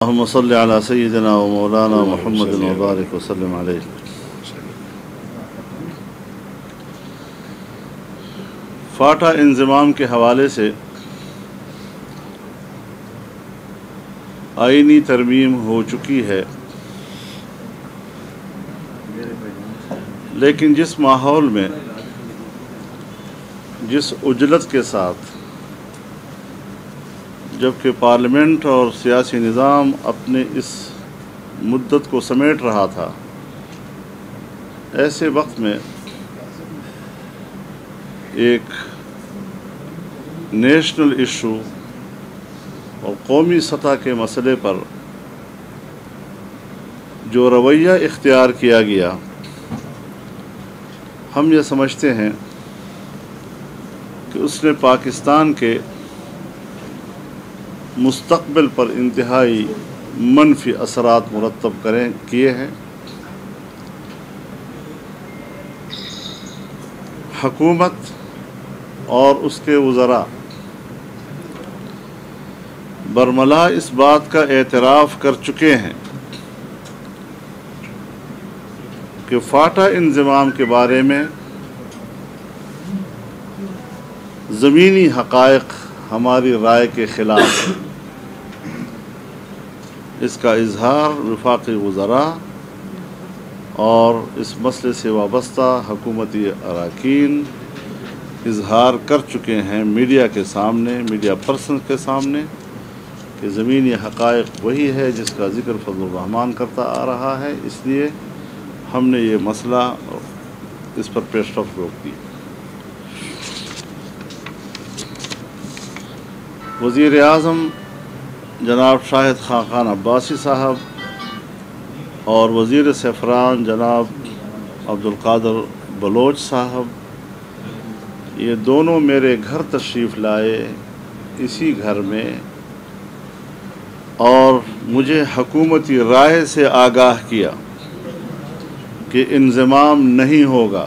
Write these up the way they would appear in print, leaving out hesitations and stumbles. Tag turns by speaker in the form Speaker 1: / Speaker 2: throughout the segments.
Speaker 1: اللهم صل على سيدنا ومولانا محمد وبارك وسلم عليه. فاٹا انضمام کے حوالے سے آئینی ترمیم ہو چکی ہے، لیکن جس ماحول میں، جس عجلت کے ساتھ جبکہ پارلیمنٹ اور سیاسی نظام اپنے اس مدت کو سمیٹ رہا تھا، ایسے وقت میں ایک نیشنل ایشو اور قومی سطح کے مسئلے پر جو رویہ اختیار کیا گیا، ہم یہ سمجھتے ہیں کہ اس نے پاکستان کے مستقبل پر انتہائی منفی اثرات مرتب کیے ہیں۔ حکومت اور اس کے وزراء برملا اس بات کا اعتراف کر چکے ہیں کہ فاٹا انضمام کے بارے میں زمینی حقائق ہماری رائے کے خلاف ہے۔ اس کا اظہار وفاقی وزراء اور اس مسئلے سے وابستہ حکومتی اراکین اظہار کر چکے ہیں میڈیا کے سامنے، میڈیا پرسن کے سامنے، کہ زمینی حقائق وہی ہے جس کا ذکر فضل الرحمان کرتا آ رہا ہے۔ اس لیے ہم نے یہ مسئلہ اس پر پیش رفت روک دی۔ وزیر اعظم جناب شاہد خاقان عباسی صاحب اور وزیر سفران جناب عبدالقادر بلوچ صاحب، یہ دونوں میرے گھر تشریف لائے، اسی گھر میں، اور مجھے حکومتی رائے سے آگاہ کیا کہ انضمام نہیں ہوگا،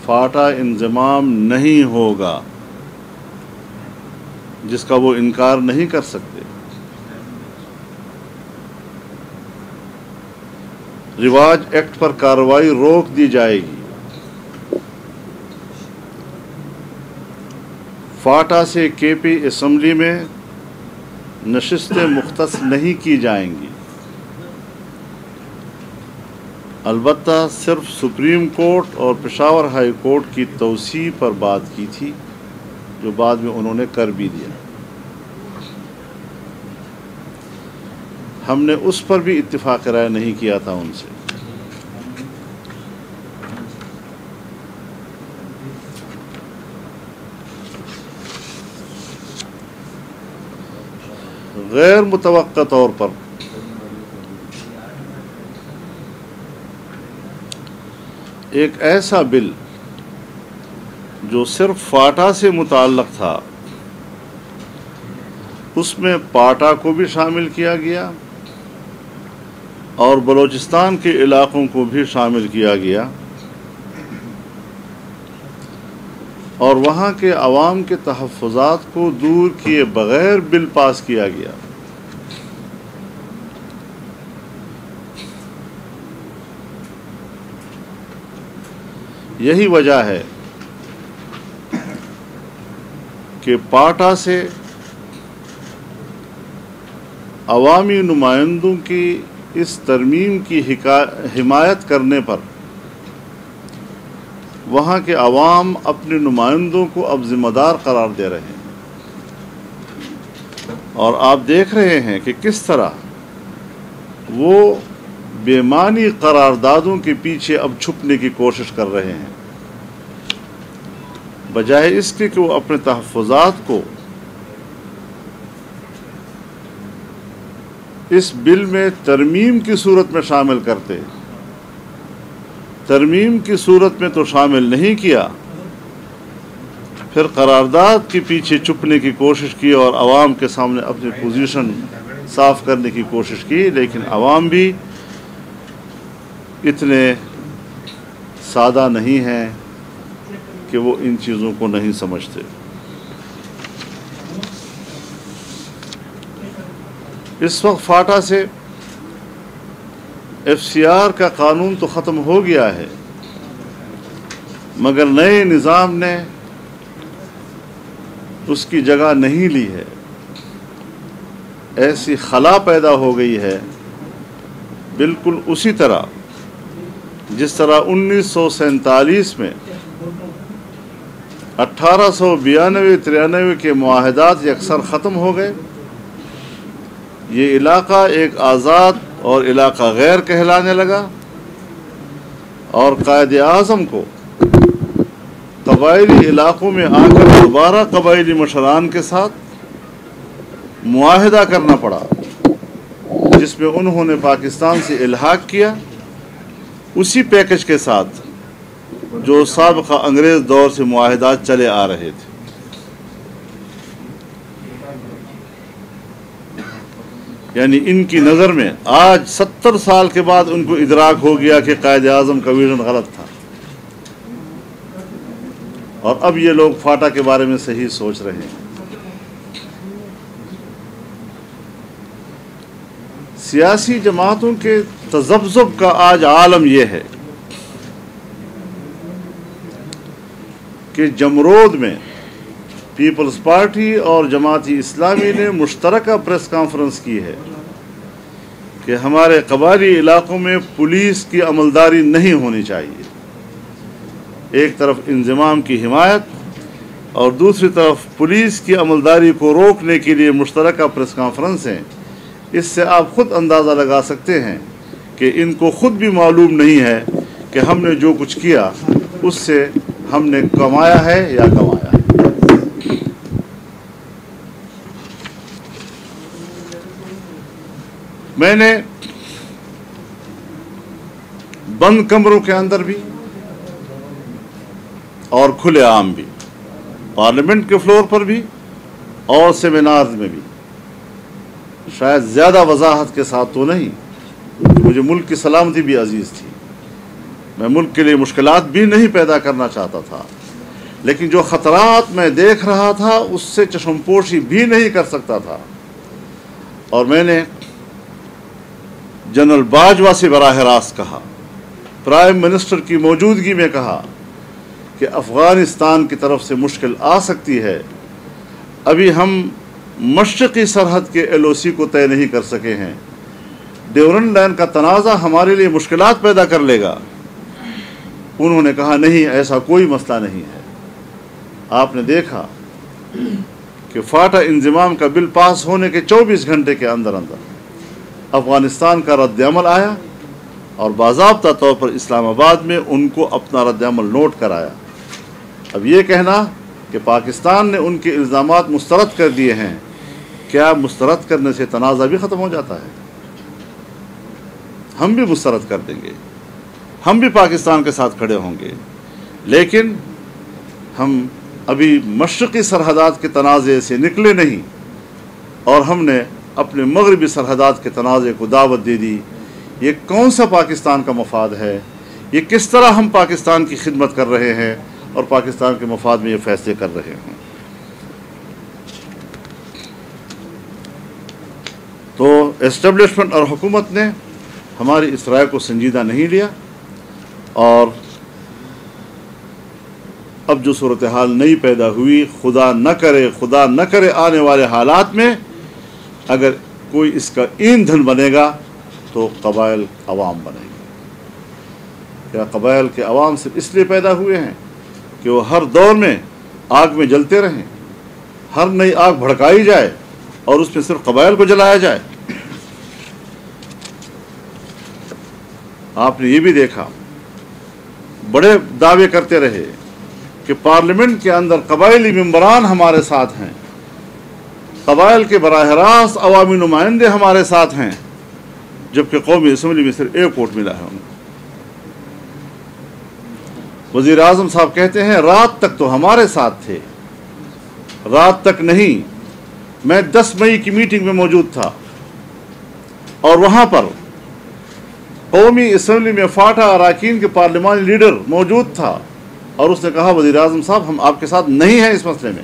Speaker 1: فاٹا انضمام نہیں ہوگا، جس کا وہ انکار نہیں کر سکتے۔ رواج ایکٹ پر کارروائی روک دی جائے گی۔ فاٹا سے کے پی اسمبلی میں نشستیں مختص نہیں کی جائیں گی، البتہ صرف سپریم کورٹ اور پشاور ہائی کورٹ کی توسیع پر بات کی تھی، جو بعد میں انہوں نے کر بھی دیا۔ ہم نے اس پر بھی اتفاق رائے نہیں کیا تھا ان سے۔ غیر متوقع طور پر ایک ایسا بل جو صرف فاٹا سے متعلق تھا، اس میں پاٹا کو بھی شامل کیا گیا اور بلوچستان کے علاقوں کو بھی شامل کیا گیا، اور وہاں کے عوام کے تحفظات کو دور کیے بغیر بل پاس کیا گیا۔ یہی وجہ ہے کہ پاٹا سے عوامی نمائندوں کی اس ترمیم کی حمایت کرنے پر وہاں کے عوام اپنے نمائندوں کو اب ذمہ دار قرار دے رہے ہیں، اور آپ دیکھ رہے ہیں کہ کس طرح وہ بے معنی قراردادوں کے پیچھے اب چھپنے کی کوشش کر رہے ہیں، بجائے اس کے کہ وہ اپنے تحفظات کو اس بل میں ترمیم کی صورت میں شامل کرتے۔ ترمیم کی صورت میں تو شامل نہیں کیا، پھر قرارداد کے پیچھے چھپنے کی کوشش کی اور عوام کے سامنے اپنی پوزیشن صاف کرنے کی کوشش کی، لیکن عوام بھی اتنے سادہ نہیں ہیں کہ وہ ان چیزوں کو نہیں سمجھتے۔ اس وقت فاٹا سے FCR کا قانون تو ختم ہو گیا ہے، مگر نئے نظام نے اس کی جگہ نہیں لی ہے۔ ایسی خلا پیدا ہو گئی ہے بالکل اسی طرح جس طرح 1947 میں 1892-93 کے معاہدات یکسر ختم ہو گئے۔ یہ علاقہ ایک آزاد اور علاقہ غیر کہلانے لگا، اور قائد اعظم کو قبائلی علاقوں میں آ کر دوبارہ قبائلی مشران کے ساتھ معاہدہ کرنا پڑا، جس میں انہوں نے پاکستان سے الحاق کیا، اسی پیکج کے ساتھ جو سابقہ انگریز دور سے معاہدات چلے آ رہے تھے۔ یعنی ان کی نظر میں آج 70 سال کے بعد ان کو ادراک ہو گیا کہ قائد اعظم کا ویژن غلط تھا، اور اب یہ لوگ فاٹا کے بارے میں صحیح سوچ رہے ہیں۔ سیاسی جماعتوں کے تذبذب کا آج عالم یہ ہے کہ جمرود میں پیپلز پارٹی اور جماعت اسلامی نے مشترکہ پریس کانفرنس کی ہے کہ ہمارے قبائلی علاقوں میں پولیس کی عملداری نہیں ہونی چاہیے۔ ایک طرف انضمام کی حمایت اور دوسری طرف پولیس کی عملداری کو روکنے کے لیے مشترکہ پریس کانفرنس ہیں۔ اس سے آپ خود اندازہ لگا سکتے ہیں کہ ان کو خود بھی معلوم نہیں ہے کہ ہم نے جو کچھ کیا اس سے ہم نے کمایا ہے یا گنوایا ہے۔ میں نے بند کمروں کے اندر بھی اور کھلے عام بھی، پارلیمنٹ کے فلور پر بھی اور سیمینارز میں بھی، شاید زیادہ وضاحت کے ساتھ تو نہیں، مجھے ملک کی سلامتی بھی عزیز تھی، میں ملک کے لیے مشکلات بھی نہیں پیدا کرنا چاہتا تھا، لیکن جو خطرات میں دیکھ رہا تھا اس سے چشم پوشی بھی نہیں کر سکتا تھا، اور میں نے جنرل باجوہ سے براہ راست کہا، پرائم منسٹر کی موجودگی میں کہا کہ افغانستان کی طرف سے مشکل آ سکتی ہے، ابھی ہم مشرقی سرحد کے LOC کو طے نہیں کر سکے ہیں، ڈیورنڈ لائن کا تنازع ہمارے لیے مشکلات پیدا کر لے گا۔ انہوں نے کہا نہیں، ایسا کوئی مسئلہ نہیں ہے۔ آپ نے دیکھا کہ فاٹا انضمام کا بل پاس ہونے کے 24 گھنٹے کے اندر افغانستان کا رد عمل آیا، اور باضابطہ طور پر اسلام آباد میں ان کو اپنا رد عمل نوٹ کرایا۔ اب یہ کہنا کہ پاکستان نے ان کے الزامات مسترد کر دیے ہیں، کیا مسترد کرنے سے تنازع بھی ختم ہو جاتا ہے؟ ہم بھی مسترد کر دیں گے، ہم بھی پاکستان کے ساتھ کھڑے ہوں گے، لیکن ہم ابھی مشرقی سرحدات کے تنازع سے نکلے نہیں، اور ہم نے اپنے مغربی سرحدات کے تنازع کو دعوت دے دی۔ یہ کون سا پاکستان کا مفاد ہے؟ یہ کس طرح ہم پاکستان کی خدمت کر رہے ہیں اور پاکستان کے مفاد میں یہ فیصلے کر رہے ہیں؟ تو اسٹیبلشمنٹ اور حکومت نے ہماری اس رائے کو سنجیدہ نہیں لیا، اور اب جو صورتحال نئی پیدا ہوئی، خدا نہ کرے آنے والے حالات میں اگر کوئی اس کا ایندھن بنے گا تو قبائل عوام بنے گی۔ کیا قبائل کے عوام صرف اس لیے پیدا ہوئے ہیں کہ وہ ہر دور میں آگ میں جلتے رہیں، ہر نئی آگ بھڑکائی جائے اور اس میں صرف قبائل کو جلایا جائے؟ آپ نے یہ بھی دیکھا، بڑے دعوے کرتے رہے کہ پارلیمنٹ کے اندر قبائلی ممبران ہمارے ساتھ ہیں، قبائل کے براہ راست عوامی نمائندے ہمارے ساتھ ہیں، جبکہ قومی اسمبلی میں صرف ایک ووٹ ملا ہے ان کو۔ وزیر اعظم صاحب کہتے ہیں رات تک تو ہمارے ساتھ تھے، رات تک نہیں، میں 10 مئی کی میٹنگ میں موجود تھا، اور وہاں پر قومی اسمبلی میں فاٹا اراکین کے پارلیمانی لیڈر موجود تھا، اور اس نے کہا وزیر اعظم صاحب ہم آپ کے ساتھ نہیں ہیں اس مسئلے میں۔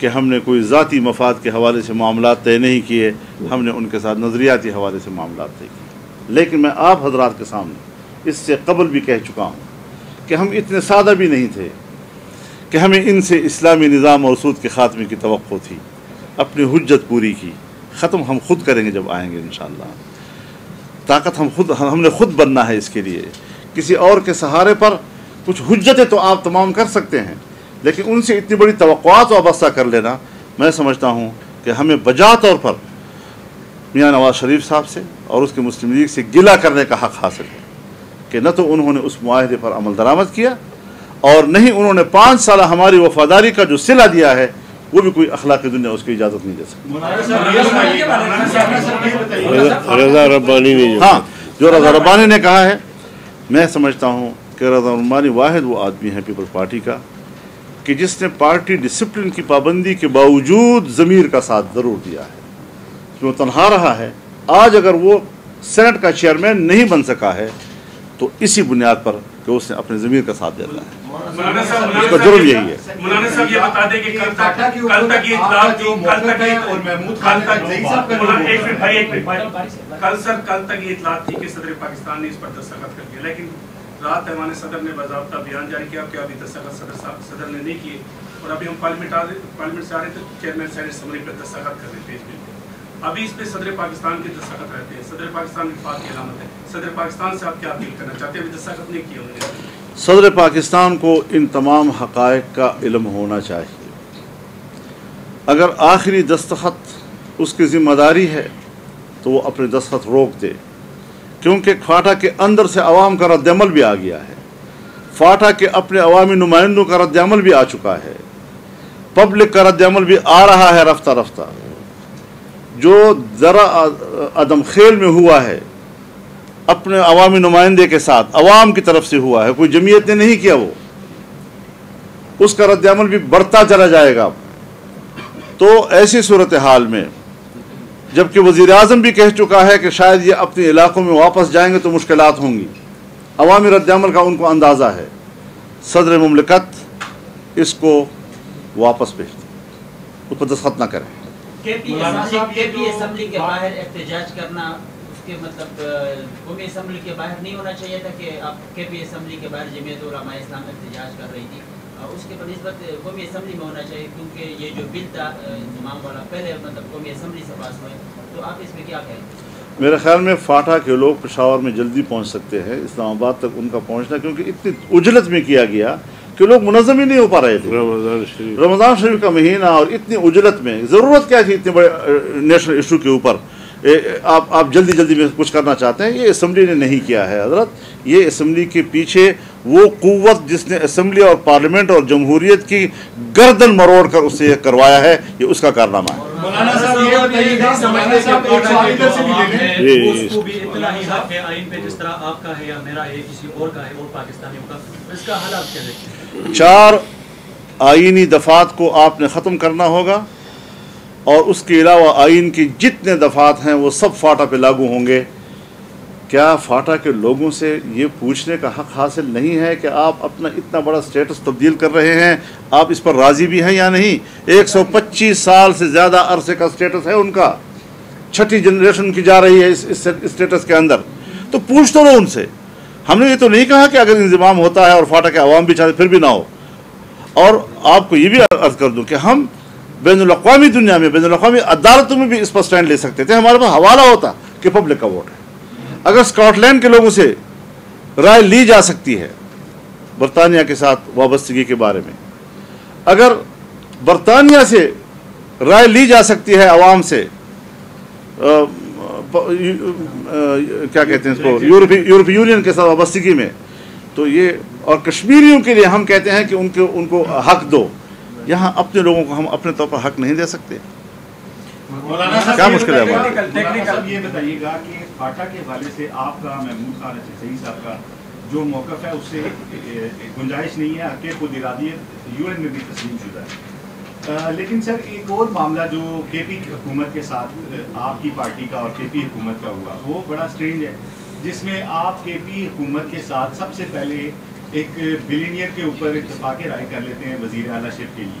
Speaker 1: کہ ہم نے کوئی ذاتی مفاد کے حوالے سے معاملات طے نہیں کیے، ہم نے ان کے ساتھ نظریاتی حوالے سے معاملات طے کیے۔ لیکن میں آپ حضرات کے سامنے اس سے قبل بھی کہہ چکا ہوں کہ ہم اتنے سادہ بھی نہیں تھے کہ ہمیں ان سے اسلامی نظام اور سود کے خاتمے کی توقع تھی۔ اپنی حجت پوری کی، ختم ہم خود کریں گے جب آئیں گے انشاءاللہ۔ طاقت ہم نے خود بننا ہے، اس کے لیے کسی اور کے سہارے پر کچھ حجتیں تو آپ تمام کر سکتے ہیں، لیکن ان سے اتنی بڑی توقعات وابستہ کر لینا، میں سمجھتا ہوں کہ ہمیں بجا طور پر میاں نواز شریف صاحب سے اور اس کی مسلم لیگ سے گلہ کرنے کا حق حاصل ہے کہ نہ تو انہوں نے اس معاہدے پر عمل درآمد کیا، اور نہ ہی انہوں نے 5 سالہ ہماری وفاداری کا جو صلہ دیا ہے، وہ بھی کوئی اخلاقی دنیا اس کی اجازت نہیں دے سکتی۔
Speaker 2: رضا ربانی نے
Speaker 1: جو رضا ربانی نے کہا ہے، میں سمجھتا ہوں کہ رضا ربانی واحد وہ آدمی ہے پیپلز پارٹی کا کہ جس نے پارٹی ڈسپلن کی پابندی کے باوجود ضمیر کا ساتھ ضرور دیا ہے، جو تنہا رہا ہے۔ آج اگر وہ سینٹ کا چیئرمین نہیں بن سکا ہے تو اسی بنیاد پر کہ اس نے اپنے ضمیر کا ساتھ دیتا ہے، اس کا جرم یہی ہے۔
Speaker 3: مولانا صاحب یہ بتا دیں کہ کل تک یہ اطلاع تھی، کل تک یہ اطلاع تھی کہ صدر پاکستان نے اس پر دستخط کر دیا، لیکن رات ایوان صدر نے باضابطہ بیان جاری کیا کہ ابھی دستخط صدر نے نہیں کیے، اور ابھی ہم پارلیمنٹ سے آ رہے تھے، چیئرمین سینٹ اسمبلی پر دستخط کر رہے تھے اس بل پہ۔ ابھی اس پہ صدر پاکستان کے دستخط رہتے ہیں، صدر پاکستان وفاق کی علامت ہے۔ صدر پاکستان سے آپ کیا اپیل کرنا چاہتے ہیں؟ ابھی دستخط نہیں کیا انہوں نے۔
Speaker 1: صدر پاکستان کو ان تمام حقائق کا علم ہونا چاہیے۔ اگر آخری دستخط اس کی ذمہ داری ہے تو وہ اپنے دستخط روک دے، کیونکہ فاٹا کے اندر سے عوام کا رد عمل بھی آ گیا ہے، فاٹا کے اپنے عوامی نمائندوں کا رد عمل بھی آ چکا ہے، پبلک کا رد عمل بھی آ رہا ہے رفتہ رفتہ۔ جو ذرا عدم خیل میں ہوا ہے اپنے عوامی نمائندے کے ساتھ، عوام کی طرف سے ہوا ہے، کوئی جمعیت نے نہیں کیا، وہ اس کا رد عمل بھی بڑھتا چلا جائے گا۔ تو ایسی صورتحال میں جبکہ وزیر اعظم بھی کہہ چکا ہے کہ شاید یہ اپنے علاقوں میں واپس جائیں گے تو مشکلات ہوں گی، عوامی رد عمل کا ان کو اندازہ ہے، صدر مملکت اس کو واپس بھیج دیں، اس پر دستخط نہ کریں۔
Speaker 4: کے پی اسمبلی کے باہر احتجاج کرنا، اس کے مطلب قومی اسمبلی کے باہر نہیں ہونا چاہیے تھا کہ آپ کے پی اسمبلی کے باہر جمعیت علماء اسلام احتجاج کر رہی تھی، اس کے بنسبت قومی اسمبلی میں ہونا چاہیے، کیونکہ یہ جو بل تھا انضمام والا پہلے مطلب قومی اسمبلی سے پاس ہوئے، تو آپ اس میں کیا کہیں؟
Speaker 1: میرے خیال میں فاٹا کے لوگ پشاور میں جلدی پہنچ سکتے ہیں، اسلام آباد تک ان کا پہنچنا کیونکہ اتنی اجلت میں کیا گیا کہ لوگ منظم ہی نہیں ہو پا رہے تھے۔ رمضان شریف کا مہینہ اور اتنی اجلت میں ضرورت کیا تھی اتنے بڑے نیشنل ایشو کے اوپر آپ جلدی میں کچھ کرنا چاہتے ہیں؟ یہ اسمبلی نے نہیں کیا ہے حضرت، یہ اسمبلی کے پیچھے وہ قوت جس نے اسمبلی اور پارلیمنٹ اور جمہوریت کی گردن مروڑ کر اس سے یہ کروایا ہے، یہ اس کا کارنامہ ہے۔
Speaker 5: مولانا صاحب یہ بتائیے گا، سمجھنے صاحب ایک سوال ادھر سے بھی لے لیں، اس کو بھی اطلاعی حق ہے آئین پہ، جس طرح آپ کا ہے یا میرا ہے کسی اور کا ہے اور پاکستانیوں کا، اس کا حل آپ کیا دیکھتے ہیں؟
Speaker 1: 4 آئینی دفعات کو آپ نے ختم کرنا ہوگا، اور اس کے علاوہ آئین کی جتنے دفعات ہیں وہ سب فاٹا پہ لاگو ہوں گے۔ کیا فاٹا کے لوگوں سے یہ پوچھنے کا حق حاصل نہیں ہے کہ آپ اپنا اتنا بڑا سٹیٹس تبدیل کر رہے ہیں، آپ اس پر راضی بھی ہیں یا نہیں؟ 125 سال سے زیادہ عرصے کا سٹیٹس ہے ان کا، 6ٹھی جنریشن کی جا رہی ہے اس سٹیٹس کے اندر، تو پوچھ تو لو ان سے۔ ہم نے یہ تو نہیں کہا کہ اگر انضمام ہوتا ہے اور فاٹا کے عوام بھی چاہتے پھر بھی نہ ہو۔ اور آپ کو یہ بھی عرض کر دوں کہ ہم بین الاقوامی دنیا میں، بین الاقوامی عدالتوں میں بھی اس پر سٹینڈ لے سکتے تھے، ہمارے پاس حوالہ ہوتا کہ پبلک کا ووٹ ہے۔ اگر اسکاٹ لینڈ کے لوگوں سے رائے لی جا سکتی ہے برطانیہ کے ساتھ وابستگی کے بارے میں، اگر برطانیہ سے رائے لی جا سکتی ہے عوام سے کیا کہتے ہیں اس کو، یورپی یونین کے ساتھ وابستگی میں، تو یہ اور کشمیریوں کے لیے ہم کہتے ہیں کہ ان کو حق دو، یہاں اپنے لوگوں کو ہم اپنے طور پر حق نہیں دے سکتے۔ کیا مشکل ہے ہمارا؟
Speaker 6: یہ بتائیے گا کہ فاٹا کے حوالے سے آپ کا، محمود خان صحیح صاحب کا جو موقف ہے اس سے گنجائش نہیں ہے، حق خود ارادیت UN میں بھی تسلیم شدہ ہے۔ لیکن سر ایک اور معاملہ جو کے پی حکومت کے ساتھ آپ کی پارٹی کا اور کے پی حکومت کا ہوا، وہ بڑا سٹرینج ہے، جس میں آپ کے پی حکومت کے ساتھ سب سے پہلے ایک بلینئر کے اوپر اتفاق رائے کر لیتے ہیں وزیر اعلیٰ شپ کے لیے،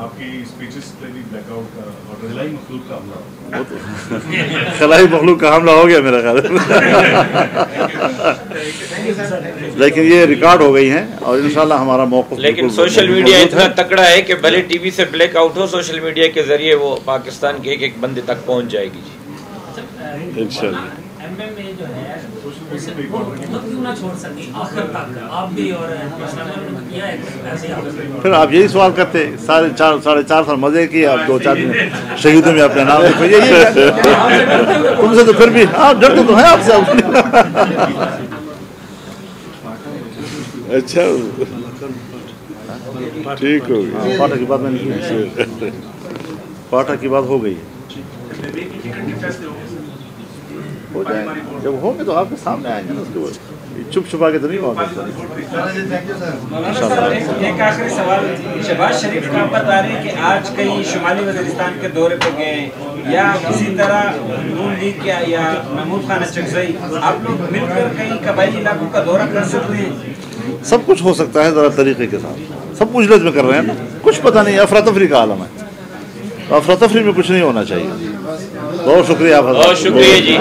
Speaker 6: آپ کی اسپیچز پہ بھی بلیک آؤٹ کا اور خلائی مخلوق کا حملہ
Speaker 1: خلائی مخلوق کا حملہ ہو گیا میرا خیال لیکن یہ ریکارڈ ہو گئی ہیں اور انشاءاللہ ہمارا موقف
Speaker 7: لیکن سوشل میڈیا اتنا تکڑا ہے کہ بھلے ٹی وی سے بلیک آؤٹ ہو سوشل میڈیا کے ذریعے وہ پاکستان کے ایک ایک بندے تک پہنچ جائے گی جی
Speaker 1: انشاءاللہ
Speaker 8: ایم ایم اے جو ہے وہ کیوں نہ چھوڑ سکی آخر تک آپ بھی اور
Speaker 1: پھر آپ یہی سوال کرتے ساڑھے چار سال مزے کی آپ 2-4 دن شہیدوں میں اپنے نام لکھو تم سے تو پھر بھی آپ ڈرتے تو ہیں آپ سے
Speaker 2: اچھا ٹھیک ہو گیا
Speaker 1: پاٹا کی بات میں نہیں پاٹا کی بات ہو گئی ہو جائے جب ہوں گے تو آپ کے سامنے آئیں گے نا اس کے بعد چھپ چھپا کے تو نہیں ہوگا
Speaker 9: ایک آخری سوال شہباز شریف کا بتا رہے ہیں کہ آج کئی شمالی وزیرستان کے دورے پہ گئے یا کسی طرح نون لیگ یا محمود خان اچکزئی آپ لوگ مل کر کئی قبائلی علاقوں کا دورہ کر سکتے ہیں
Speaker 1: سب کچھ ہو سکتا ہے ذرا طریقے کے ساتھ سب اجلت میں کر رہے ہیں نا کچھ پتہ نہیں افراتفری کا عالم ہے افراتفری میں کچھ نہیں ہونا چاہیے بہت شکریہ آپ
Speaker 7: بہت شکریہ جی